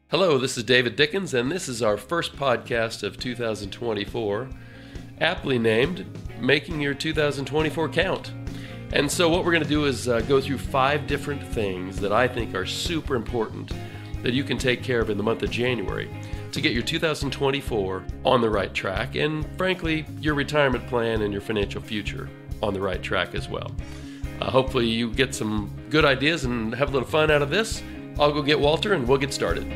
Hello, this is David Dickens, and this is our first podcast of 2024, aptly named Making Your 2024 Count. And so what we're going to do is go through 5 different things that I think are super important that you can take care of in the month of January to get your 2024 on the right track, and frankly, your retirement plan and your financial future on the right track as well. Hopefully you get some good ideas and have a little fun out of this. I'll go get Walter and we'll get started.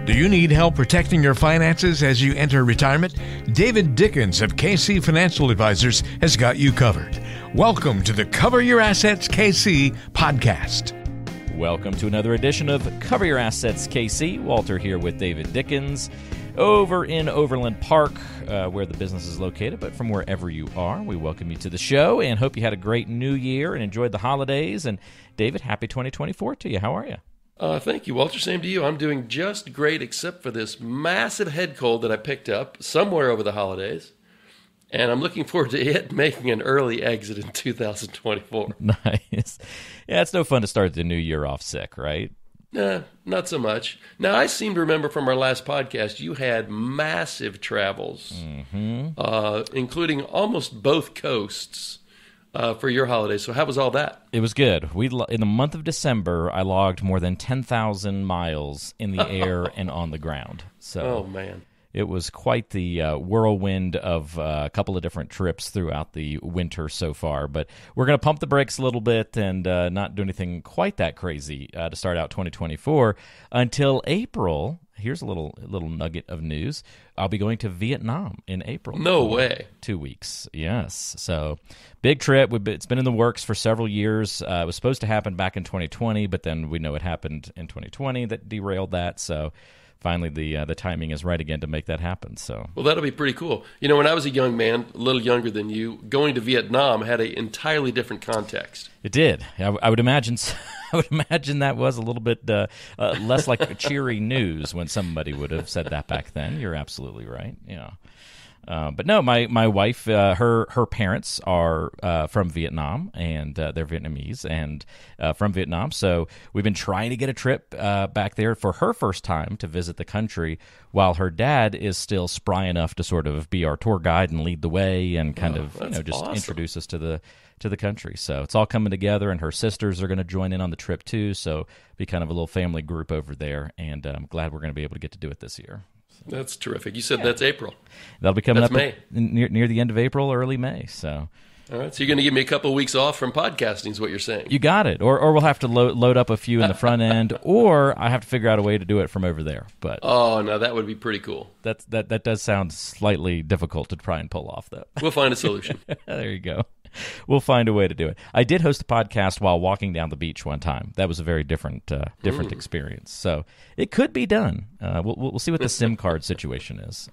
Do you need help protecting your finances as you enter retirement? David Dickens of KC Financial Advisors has got you covered. Welcome to the Cover Your Assets KC podcast. Welcome to another edition of Cover Your Assets KC. Walter here with David Dickens over in Overland Park, where the business is located. But from wherever you are, we welcome you to the show and hope you had a great new year and enjoyed the holidays. And David, happy 2024 to you. How are you? Thank you, Walter. Same to you. I'm doing just great, except for this massive head cold that I picked up somewhere over the holidays. And I'm looking forward to it making an early exit in 2024. Nice. Yeah, it's no fun to start the new year off sick, right? Nah, not so much. Now, I seem to remember from our last podcast, you had massive travels, including almost both coasts for your holidays. So how was all that? It was good. In the month of December, I logged more than 10,000 miles in the air and on the ground. So, oh, man. It was quite the whirlwind of a couple of different trips throughout the winter so far. But we're going to pump the brakes a little bit and not do anything quite that crazy to start out 2024 until April. Here's a little nugget of news. I'll be going to Vietnam in April. No way. 2 weeks, yes. So big trip. It's been in the works for several years. It was supposed to happen back in 2020, but then we know it happened in 2020 that derailed that. So finally, the timing is right again to make that happen. So, well, that'll be pretty cool. You know, when I was a young man, a little younger than you, going to Vietnam had an entirely different context. It did. I would imagine. I would imagine that was a little bit less like cheery news when somebody would have said that back then. You're absolutely right. Yeah. But no, my wife, her parents are from Vietnam, and they're Vietnamese and from Vietnam. So we've been trying to get a trip back there for her first time to visit the country, while her dad is still spry enough to sort of be our tour guide and lead the way and kind of just awesome. Introduce us to the country. So it's all coming together, and her sisters are going to join in on the trip too. So be kind of a little family group over there, and I'm glad we're going to be able to get to do it this year. That's terrific. You said that's April. That'll be coming that's up May. Near the end of April, early May. So, all right. So you're going to give me a couple of weeks off from podcasting, is what you're saying? You got it. Or we'll have to load up a few in the front end, or I have to figure out a way to do it from over there. But no, that would be pretty cool. That does sound slightly difficult to try and pull off, though. We'll find a solution. There you go. We'll find a way to do it. I did host a podcast while walking down the beach one time. That was a very different experience. So it could be done. We'll see what the SIM card situation is.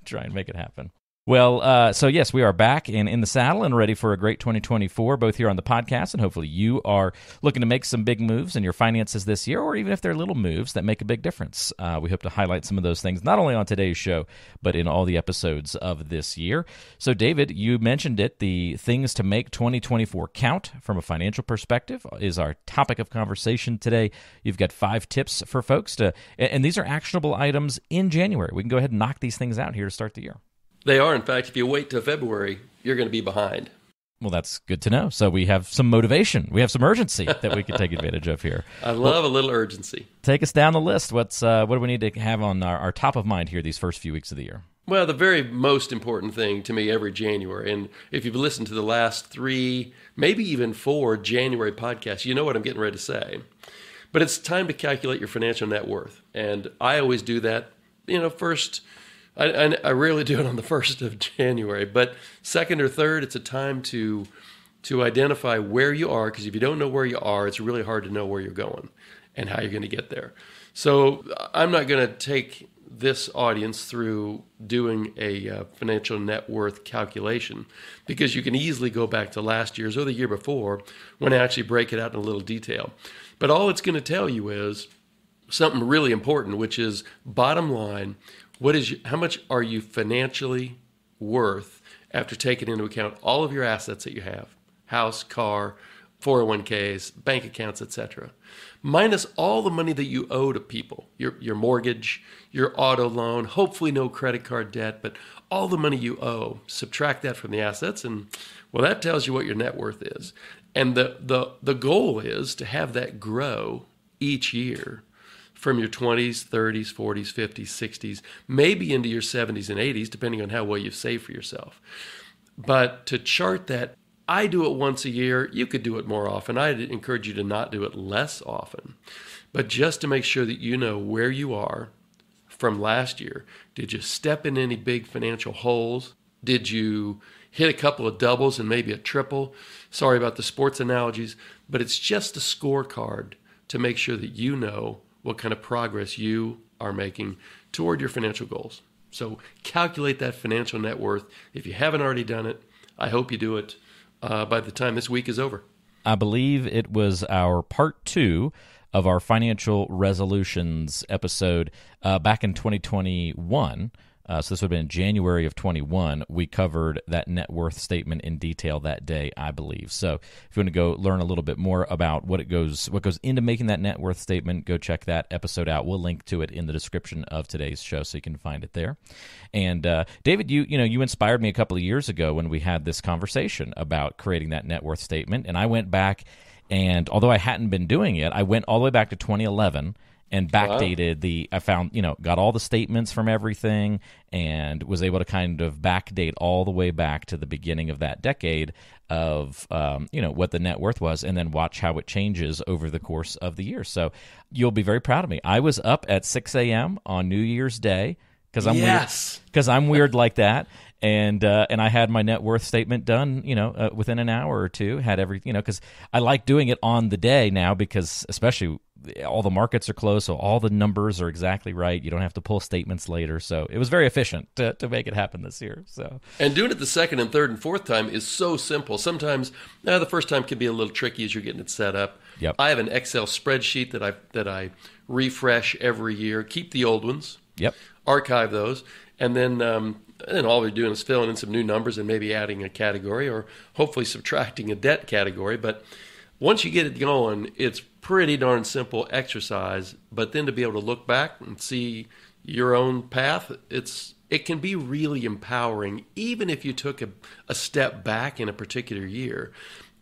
Try and make it happen. Well, so yes, we are back and in the saddle and ready for a great 2024, both here on the podcast, and hopefully you are looking to make some big moves in your finances this year, or even if they're little moves that make a big difference. We hope to highlight some of those things, not only on today's show, but in all the episodes of this year. So, David, you mentioned it. The things to make 2024 count from a financial perspective is our topic of conversation today. You've got 5 tips for folks and these are actionable items in January. We can go ahead and knock these things out here to start the year. They are. In fact, if you wait till February, you're going to be behind. Well, that's good to know. So we have some motivation. We have some urgency that we can take advantage of here. I love a little urgency. Take us down the list. What do we need to have on our top of mind here these first few weeks of the year? Well, the very most important thing to me every January, and if you've listened to the last 3, maybe even 4 January podcasts, you know what I'm getting ready to say. But it's time to calculate your financial net worth. And I always do that, first. I rarely do it on the 1st of January, but 2nd or 3rd, it's a time to identify where you are, because if you don't know where you are, it's really hard to know where you're going and how you're going to get there. So I'm not going to take this audience through doing a financial net worth calculation, because you can easily go back to last year's or the year before when I actually break it out in a little detail. But all it's going to tell you is something really important, which is bottom line. How much are you financially worth after taking into account all of your assets that you have? House, car, 401ks, bank accounts, etc., minus all the money that you owe to people, your mortgage, your auto loan, hopefully no credit card debt, but all the money you owe, subtract that from the assets, and well, that tells you what your net worth is. And the goal is to have that grow each year from your 20s, 30s, 40s, 50s, 60s, maybe into your 70s and 80s, depending on how well you've saved for yourself. But to chart that, I do it once a year. You could do it more often. I'd encourage you to not do it less often. But just to make sure that you know where you are from last year. Did you step in any big financial holes? Did you hit a couple of doubles and maybe a triple? Sorry about the sports analogies, but it's just a scorecard to make sure that you know what kind of progress you are making toward your financial goals. So calculate that financial net worth. If you haven't already done it, I hope you do it by the time this week is over. I believe it was our part 2 of our financial resolutions episode back in 2021. So this would have been in January of 21. We covered that net worth statement in detail that day, I believe. So if you want to go learn a little bit more about what goes into making that net worth statement, go check that episode out. We'll link to it in the description of today's show, so you can find it there. And David, you inspired me a couple of years ago when we had this conversation about creating that net worth statement. And I went back, and although I hadn't been doing it, I went all the way back to 2011. And backdated I found, got all the statements from everything and was able to kind of backdate all the way back to the beginning of that decade of, what the net worth was, and then watch how it changes over the course of the year. So you'll be very proud of me. I was up at 6 a.m. on New Year's Day because I'm weird like that. And I had my net worth statement done, within an hour or two. Had because I like doing it on the day now, because especially all the markets are closed, so all the numbers are exactly right. You don't have to pull statements later. So it was very efficient to make it happen this year. So, and doing it the second and third and fourth time is so simple. Sometimes the first time can be a little tricky as you're getting it set up. Yep. I have an Excel spreadsheet that I refresh every year. Keep the old ones. Yep. Archive those, and then all we're doing is filling in some new numbers and maybe adding a category, or hopefully subtracting a debt category. But once you get it going, it's pretty darn simple exercise. But then to be able to look back and see your own path, it can be really empowering. Even if you took a step back in a particular year,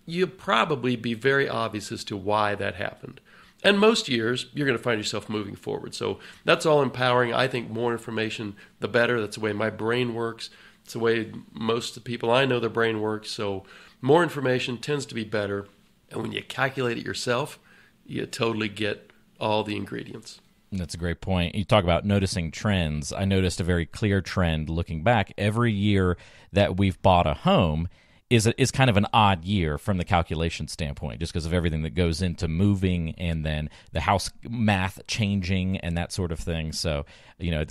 you'd probably be very obvious as to why that happened. And most years, you're going to find yourself moving forward. So that's all empowering. I think more information, the better. That's the way my brain works. It's the way most of the people I know their brain works. So more information tends to be better. And when you calculate it yourself, you totally get all the ingredients. That's a great point. You talk about noticing trends. I noticed a very clear trend looking back. Every year that we've bought a home is kind of an odd year from the calculation standpoint, just because of everything that goes into moving and then the house math changing and that sort of thing. So,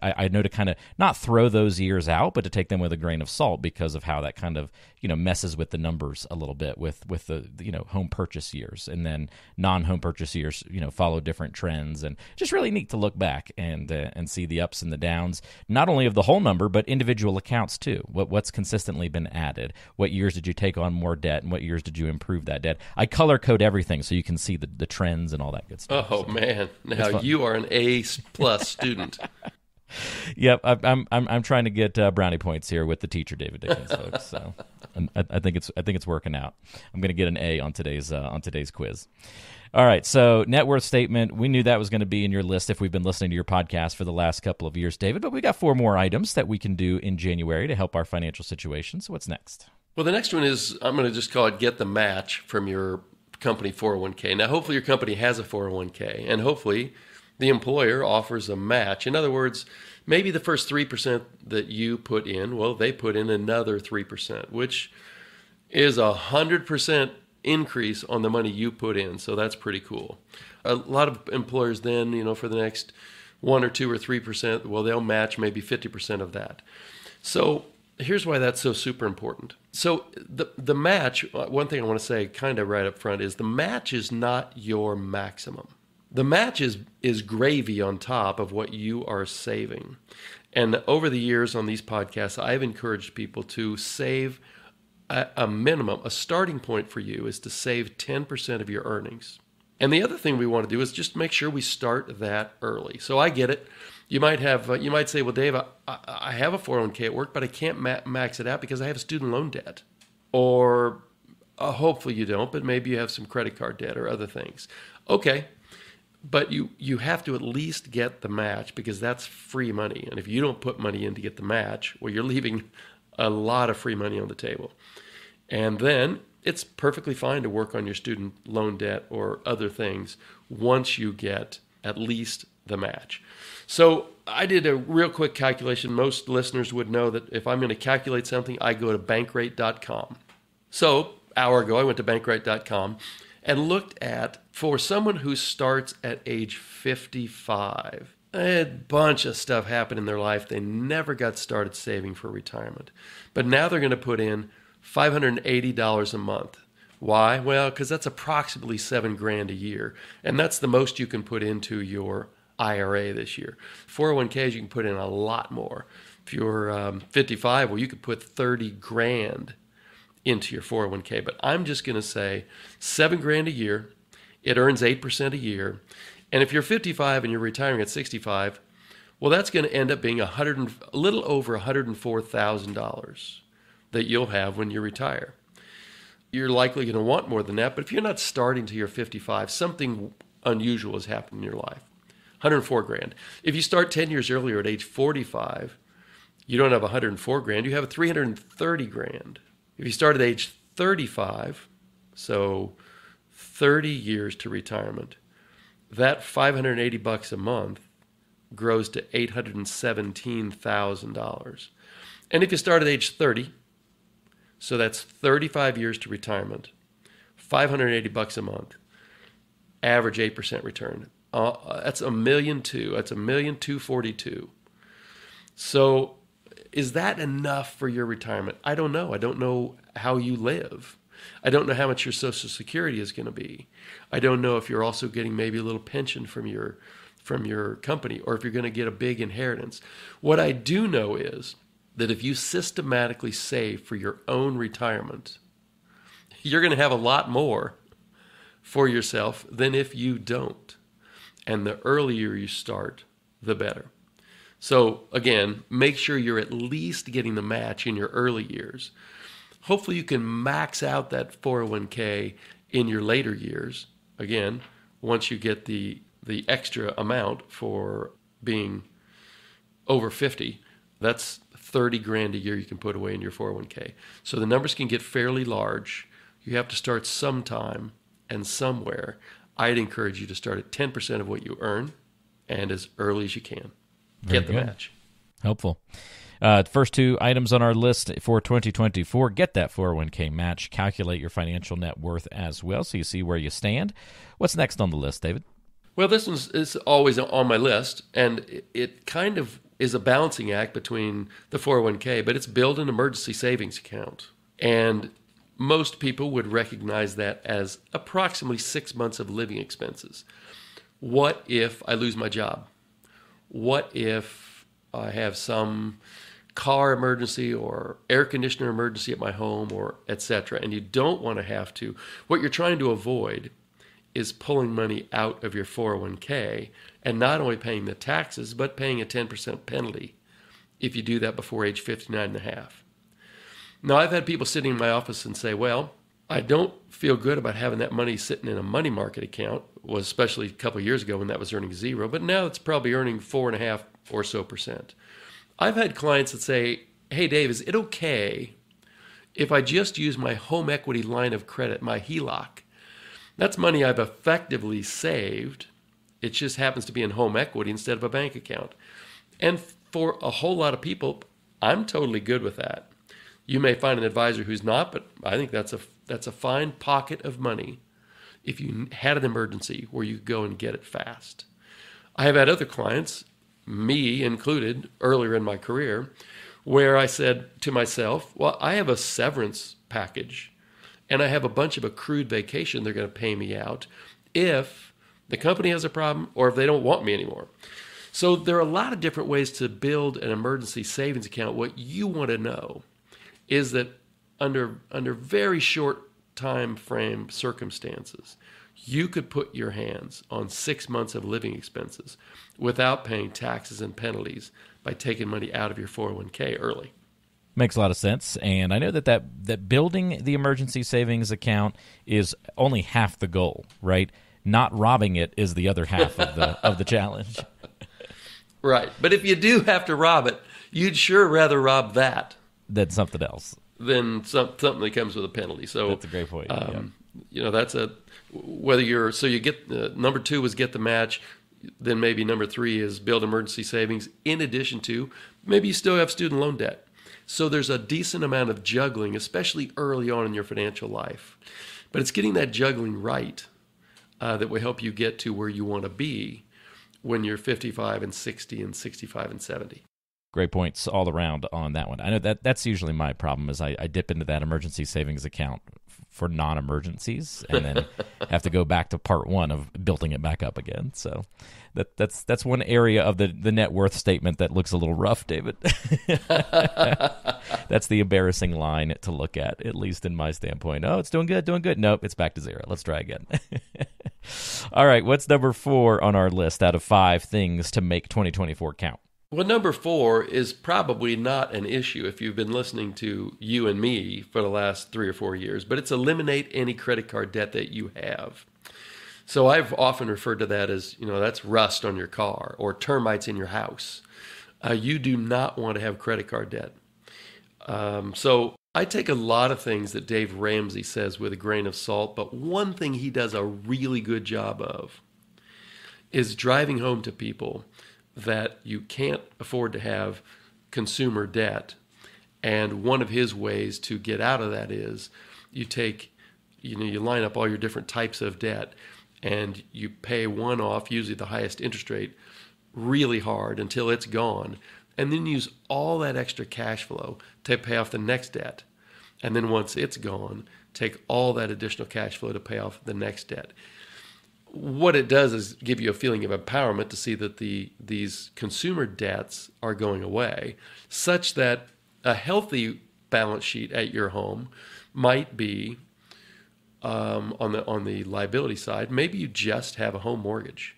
I know to kind of not throw those years out, but to take them with a grain of salt because of how that kind of, messes with the numbers a little bit with the, home purchase years, and then non-home purchase years, follow different trends, and just really neat to look back and see the ups and the downs, not only of the whole number, but individual accounts too. What's consistently been added? What years did you take on more debt, and what years did you improve that debt? I color code everything so you can see the trends and all that good stuff. Oh, so, man. Now you are an A+ student. Yep, I'm trying to get brownie points here with the teacher, David Dickens, folks. So I think it's working out. I'm going to get an A on today's quiz. All right, so net worth statement. We knew that was going to be in your list if we've been listening to your podcast for the last couple of years, David. But we got 4 more items that we can do in January to help our financial situation. So what's next? Well, the next one is, I'm going to just call it get the match from your company 401k. Now, hopefully your company has a 401k, and hopefully the employer offers a match. In other words, maybe the first 3% that you put in, well, they put in another 3%, which is 100% increase on the money you put in. So that's pretty cool. A lot of employers then, for the next 1 or 2 or 3%, well, they'll match maybe 50% of that. So here's why that's so super important. So the match, one thing I want to say kind of right up front is the match is not your maximum. The match is gravy on top of what you are saving. And over the years on these podcasts, I've encouraged people to save a minimum, a starting point for you is to save 10% of your earnings. And the other thing we want to do is just make sure we start that early. So I get it. You might say, well, Dave, I have a 401k at work, but I can't max it out because I have student loan debt. Or hopefully you don't, but maybe you have some credit card debt or other things. Okay, but you have to at least get the match because that's free money. And if you don't put money in to get the match, well, you're leaving a lot of free money on the table. And then it's perfectly fine to work on your student loan debt or other things once you get at least the match. So I did a real quick calculation. Most listeners would know that if I'm going to calculate something, I go to bankrate.com. So hour ago, I went to bankrate.com and looked at, for someone who starts at age 55, a bunch of stuff happened in their life. They never got started saving for retirement. But now they're going to put in $580 a month. Why? Well, because that's approximately $7,000 a year. And that's the most you can put into your IRA this year. 401ks, you can put in a lot more. If you're 55, well, you could put $30,000 into your 401k. But I'm just going to say $7,000 a year. It earns 8% a year. And if you're 55 and you're retiring at 65, well, that's going to end up being a little over $104,000 that you'll have when you retire. You're likely going to want more than that, but if you're not starting till you're 55, something unusual has happened in your life. $104,000. If you start 10 years earlier at age 45, you don't have $104,000, you have $330,000. If you start at age 35, so 30 years to retirement, that $580 a month grows to $817,000. And if you start at age 30, so that's 35 years to retirement, $580 a month, average 8% return. That's $1.2 million. That's $1,242,000. So is that enough for your retirement? I don't know. I don't know how you live. I don't know how much your Social Security is going to be. I don't know if you're also getting maybe a little pension from your company or if you're going to get a big inheritance. What I do know is that if you systematically save for your own retirement, you're going to have a lot more for yourself than if you don't. And the earlier you start, the better. So again, make sure you're at least getting the match in your early years. Hopefully you can max out that 401k in your later years. Again, once you get the extra amount for being over 50, that's $30,000 a year you can put away in your 401k. So the numbers can get fairly large. You have to start sometime and somewhere. I'd encourage you to start at 10% of what you earn and as early as you can. Get the match. Helpful. First two items on our list for 2024, get that 401k match, calculate your financial net worth as well so you see where you stand. What's next on the list, David? Well, this one is always on my list, and it kind of is a balancing act between the 401k, but it's build an emergency savings account. And most people would recognize that as approximately 6 months of living expenses. What if I lose my job? What if I have some car emergency or air conditioner emergency at my home or etc. And you don't want to have to. What you're trying to avoid is pulling money out of your 401k and not only paying the taxes, but paying a 10% penalty if you do that before age 59 and a half. Now, I've had people sitting in my office and say, well, I don't feel good about having that money sitting in a money market account, was especially a couple of years ago when that was earning 0, but now it's probably earning 4.5% or so. I've had clients that say, hey, Dave, is it okay if I just use my home equity line of credit, my HELOC? That's money I've effectively saved. It just happens to be in home equity instead of a bank account. And for a whole lot of people, I'm totally good with that. You may find an advisor who's not, but I think that's a fine pocket of money if you had an emergency where you go and get it fast. I have had other clients, me included, earlier in my career, where I said to myself, well, I have a severance package and I have a bunch of accrued vacation they're going to pay me out if the company has a problem or if they don't want me anymore. So there are a lot of different ways to build an emergency savings account. What you want to know is that under very short time frame circumstances, you could put your hands on 6 months of living expenses without paying taxes and penalties by taking money out of your 401k early. Makes a lot of sense, and I know that building the emergency savings account is only half the goal, right? Not robbing it is the other half of the challenge. Right, but if you do have to rob it, you'd sure rather rob that than something else. Than something that comes with a penalty. So that's a great point. That's whether you're so you get number 2 was get the match. Then maybe number 3 is build emergency savings. In addition to maybe you still have student loan debt. So there's a decent amount of juggling, especially early on in your financial life. But it's getting that juggling right that will help you get to where you want to be when you're 55 and 60 and 65 and 70. Great points all around on that one. I know that's usually my problem is I dip into that emergency savings account for non-emergencies and then have to go back to part 1 of building it back up again. So that's one area of the net worth statement that looks a little rough, David. That's the embarrassing line to look at least in my standpoint. Oh, it's doing good. Nope, it's back to 0. Let's try again. All right, what's number 4 on our list out of 5 things to make 2024 count? Well, number 4 is probably not an issue if you've been listening to you and me for the last 3 or 4 years, but it's eliminate any credit card debt that you have. So I've often referred to that as, that's rust on your car or termites in your house. You do not want to have credit card debt. So I take a lot of things that Dave Ramsey says with a grain of salt, but one thing he does a really good job of is driving home to people that you can't afford to have consumer debt. And one of his ways to get out of that is you line up all your different types of debt and you pay one off, usually the highest interest rate, really hard until it's gone. And then use all that extra cash flow to pay off the next debt. And then once it's gone, take all that additional cash flow to pay off the next debt. What it does is give you a feeling of empowerment to see that these consumer debts are going away, such that a healthy balance sheet at your home might be on the liability side. Maybe you just have a home mortgage.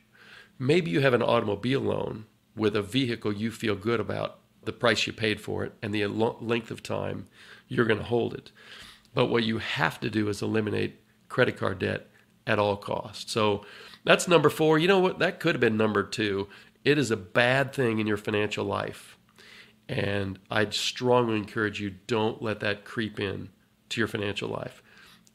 Maybe you have an automobile loan with a vehicle you feel good about the price you paid for it and the length of time you're going to hold it. But what you have to do is eliminate credit card debt at all costs. So that's number 4. You know what? That could have been number 2. It is a bad thing in your financial life. And I'd strongly encourage you, don't let that creep in to your financial life.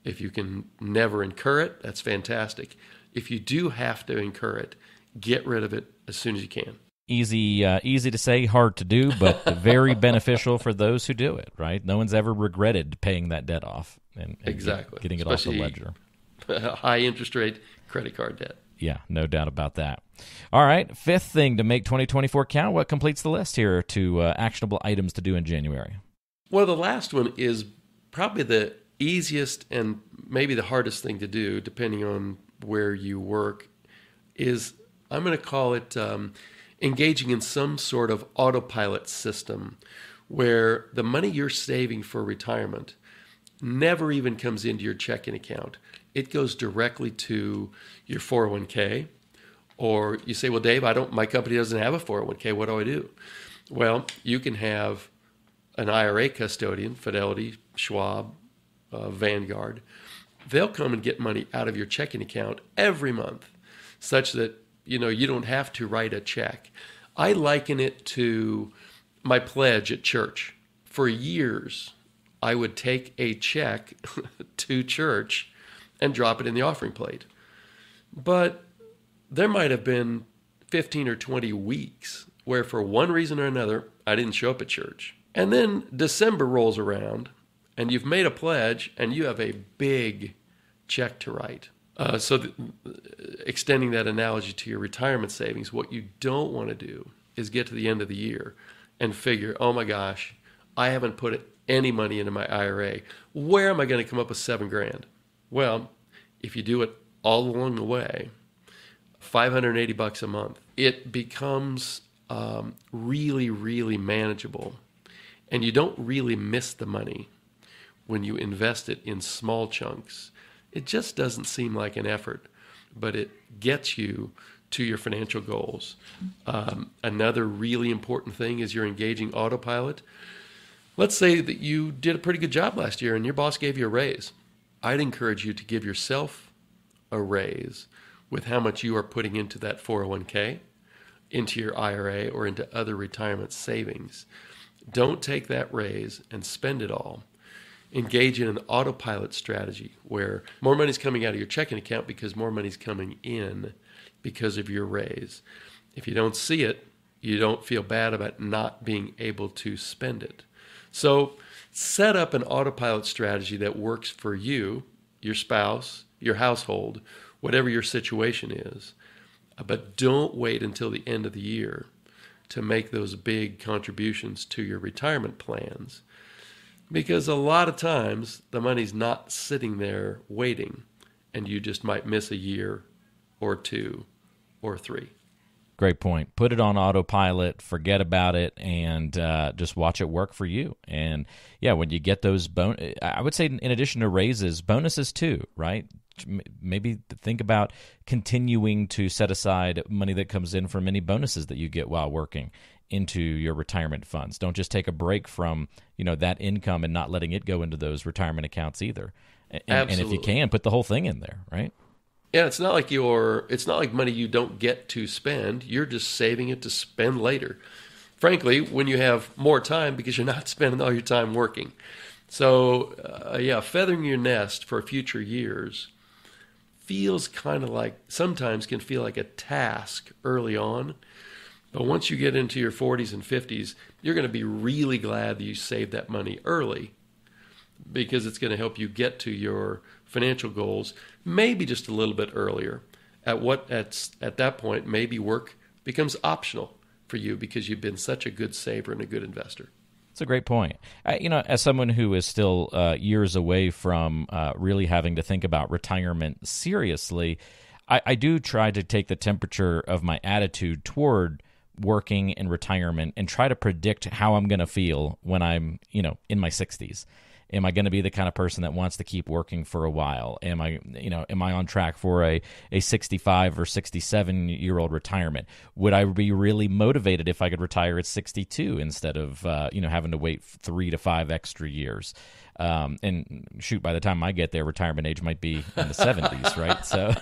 If you can never incur it, that's fantastic. If you do have to incur it, get rid of it as soon as you can. Easy to say, hard to do, but very beneficial for those who do it, right? No one's ever regretted paying that debt off and exactly. Getting it Especially off the ledger. High interest rate credit card debt. Yeah, no doubt about that. All right, 5th thing to make 2024 count. What completes the list here to actionable items to do in January? Well, the last one is probably the easiest and maybe the hardest thing to do, depending on where you work, is I'm going to call it engaging in some sort of autopilot system where the money you're saving for retirement never even comes into your checking account. It goes directly to your 401k. Or you say, well, Dave, my company doesn't have a 401k. What do I do? Well, you can have an IRA custodian, Fidelity, Schwab, Vanguard. They'll come and get money out of your checking account every month, such that you don't have to write a check. I liken it to my pledge at church. For years, I would take a check to church and drop it in the offering plate. But there might have been 15 or 20 weeks where for one reason or another, I didn't show up at church. And then December rolls around and you've made a pledge and you have a big check to write. Extending that analogy to your retirement savings, what you don't want to do is get to the end of the year and figure, oh my gosh, I haven't put any money into my IRA. Where am I going to come up with $7,000? Well, if you do it all along the way, $580 a month, it becomes really, really manageable. And you don't really miss the money when you invest it in small chunks, it just doesn't seem like an effort, but it gets you to your financial goals. Another really important thing is you're engaging autopilot. Let's say that you did a pretty good job last year and your boss gave you a raise. I'd encourage you to give yourself a raise with how much you are putting into that 401k, into your IRA, or into other retirement savings. Don't take that raise and spend it all. Engage in an autopilot strategy where more money's coming out of your checking account because more money's coming in because of your raise. If you don't see it, you don't feel bad about not being able to spend it. So set up an autopilot strategy that works for you, your spouse, your household, whatever your situation is. But don't wait until the end of the year to make those big contributions to your retirement plans. Because a lot of times the money's not sitting there waiting, and you just might miss a year or two or three. Great point. Put it on autopilot, forget about it, and just watch it work for you. And yeah, when you get those I would say in addition to raises, bonuses too, right? Maybe think about continuing to set aside money that comes in from any bonuses that you get while working into your retirement funds. Don't just take a break from that income and not letting it go into those retirement accounts either. And if you can, put the whole thing in there, right? Yeah, it's not like money you don't get to spend. You're just saving it to spend later. Frankly, when you have more time because you're not spending all your time working. So, feathering your nest for future years feels kind of like, sometimes can feel like a task early on. But once you get into your 40s and 50s, you're going to be really glad that you saved that money early, because it's going to help you get to your financial goals maybe just a little bit earlier. At that point, maybe work becomes optional for you because you've been such a good saver and a good investor. That's a great point. As someone who is still years away from really having to think about retirement seriously, I do try to take the temperature of my attitude toward working in retirement and try to predict how I'm going to feel when I'm, in my 60s. Am I going to be the kind of person that wants to keep working for a while? Am I on track for a 65 or 67-year-old retirement? Would I be really motivated if I could retire at 62 instead of having to wait 3 to 5 extra years? And shoot, by the time I get there, retirement age might be in the 70s, right? So,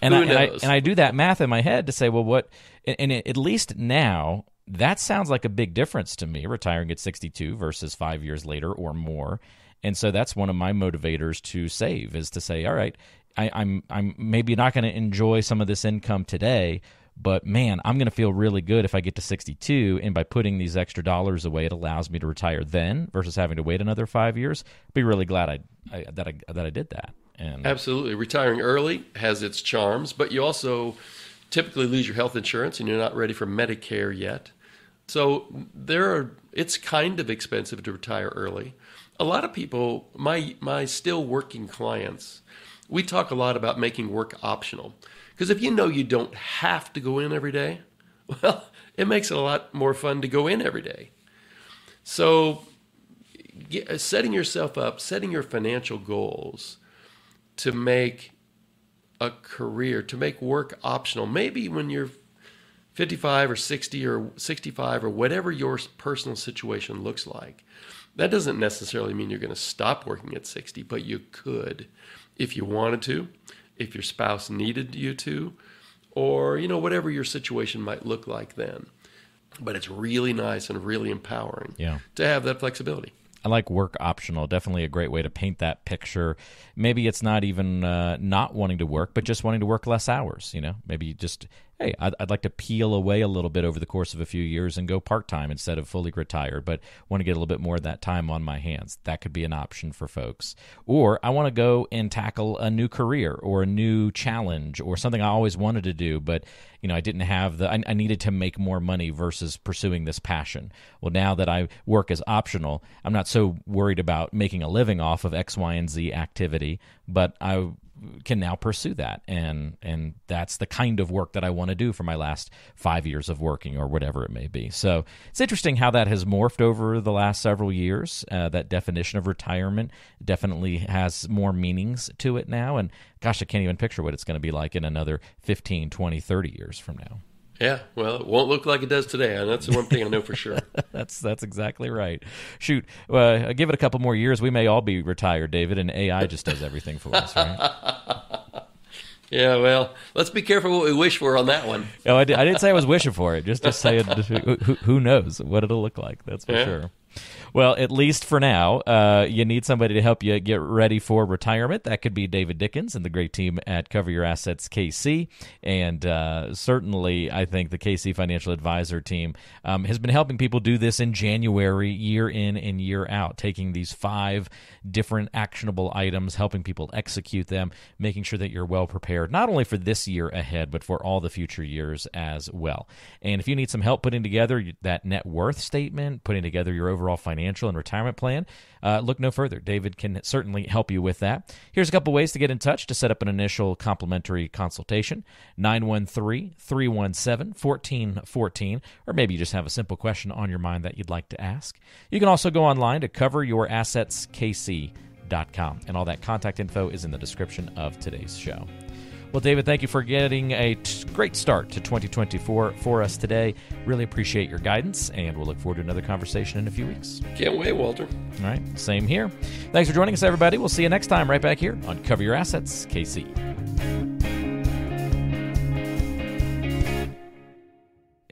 and I do that math in my head to say, well, what? And at least now, that sounds like a big difference to me, retiring at 62 versus 5 years later or more. And so that's one of my motivators to save, is to say, all right, I'm maybe not going to enjoy some of this income today, but man, I'm going to feel really good if I get to 62. And by putting these extra dollars away, it allows me to retire then versus having to wait another 5 years. Be really glad that I did that. And absolutely, retiring early has its charms, but you also typically lose your health insurance, and you're not ready for Medicare yet. So it's kind of expensive to retire early. A lot of people, my still working clients, we talk a lot about making work optional. Because if you know you don't have to go in every day, well, it makes it a lot more fun to go in every day. So setting yourself up, setting your financial goals to make a career, to make work optional, maybe when you're 55 or 60 or 65 or whatever your personal situation looks like. That doesn't necessarily mean you're going to stop working at 60, but you could if you wanted to, if your spouse needed you to, or whatever your situation might look like then. But it's really nice and really empowering to have that flexibility. I like work optional. Definitely a great way to paint that picture. Maybe it's not even not wanting to work, but just wanting to work less hours. Maybe just, hey, I'd like to peel away a little bit over the course of a few years and go part-time instead of fully retired, but want to get a little bit more of that time on my hands. That could be an option for folks. Or I want to go and tackle a new career or a new challenge or something I always wanted to do, but I didn't have I needed to make more money versus pursuing this passion. Well, now that I work as optional, I'm not so worried about making a living off of X, Y, and Z activity, but I can now pursue that, and that's the kind of work that I want to do for my last 5 years of working, or whatever it may be. So it's interesting how that has morphed over the last several years. That definition of retirement definitely has more meanings to it now, and gosh, I can't even picture what it's going to be like in another 15, 20, 30 years from now. Yeah, well, it won't look like it does today, and that's the one thing I know for sure. That's exactly right. Shoot, give it a couple more years, we may all be retired, David, and AI just does everything for us, right? Yeah, well, let's be careful what we wish for on that one. No, I didn't say I was wishing for it. Just saying, who knows what it'll look like. That's for sure. Well, at least for now, you need somebody to help you get ready for retirement. That could be David Dickens and the great team at Cover Your Assets KC. And certainly, I think the KC Financial Advisor team has been helping people do this in January, year in and year out, taking these 5 different actionable items, helping people execute them, making sure that you're well prepared, not only for this year ahead, but for all the future years as well. And if you need some help putting together that net worth statement, putting together your overall financial and retirement plan, look no further. David can certainly help you with that. Here's a couple ways to get in touch to set up an initial complimentary consultation: 913-317-1414, or maybe you just have a simple question on your mind that you'd like to ask. You can also go online to coveryourassetskc.com, and all that contact info is in the description of today's show. Well, David, thank you for getting a great start to 2024 for us today. Really appreciate your guidance, and we'll look forward to another conversation in a few weeks. Can't wait, Walter. All right, same here. Thanks for joining us, everybody. We'll see you next time right back here on Cover Your Assets, KC.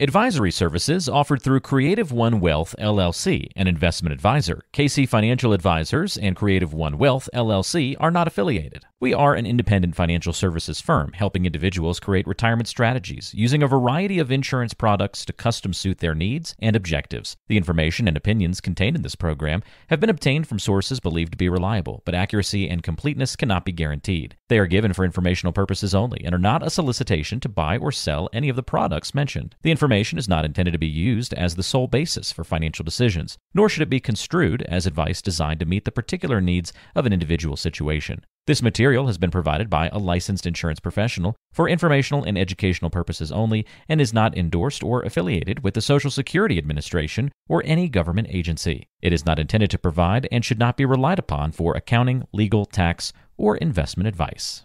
Advisory services offered through Creative One Wealth, LLC, an investment advisor. KC Financial Advisors and Creative One Wealth, LLC are not affiliated. We are an independent financial services firm helping individuals create retirement strategies using a variety of insurance products to custom suit their needs and objectives. The information and opinions contained in this program have been obtained from sources believed to be reliable, but accuracy and completeness cannot be guaranteed. They are given for informational purposes only and are not a solicitation to buy or sell any of the products mentioned. The information is not intended to be used as the sole basis for financial decisions, nor should it be construed as advice designed to meet the particular needs of an individual situation. This material has been provided by a licensed insurance professional for informational and educational purposes only and is not endorsed or affiliated with the Social Security Administration or any government agency. It is not intended to provide and should not be relied upon for accounting, legal, tax, or investment advice.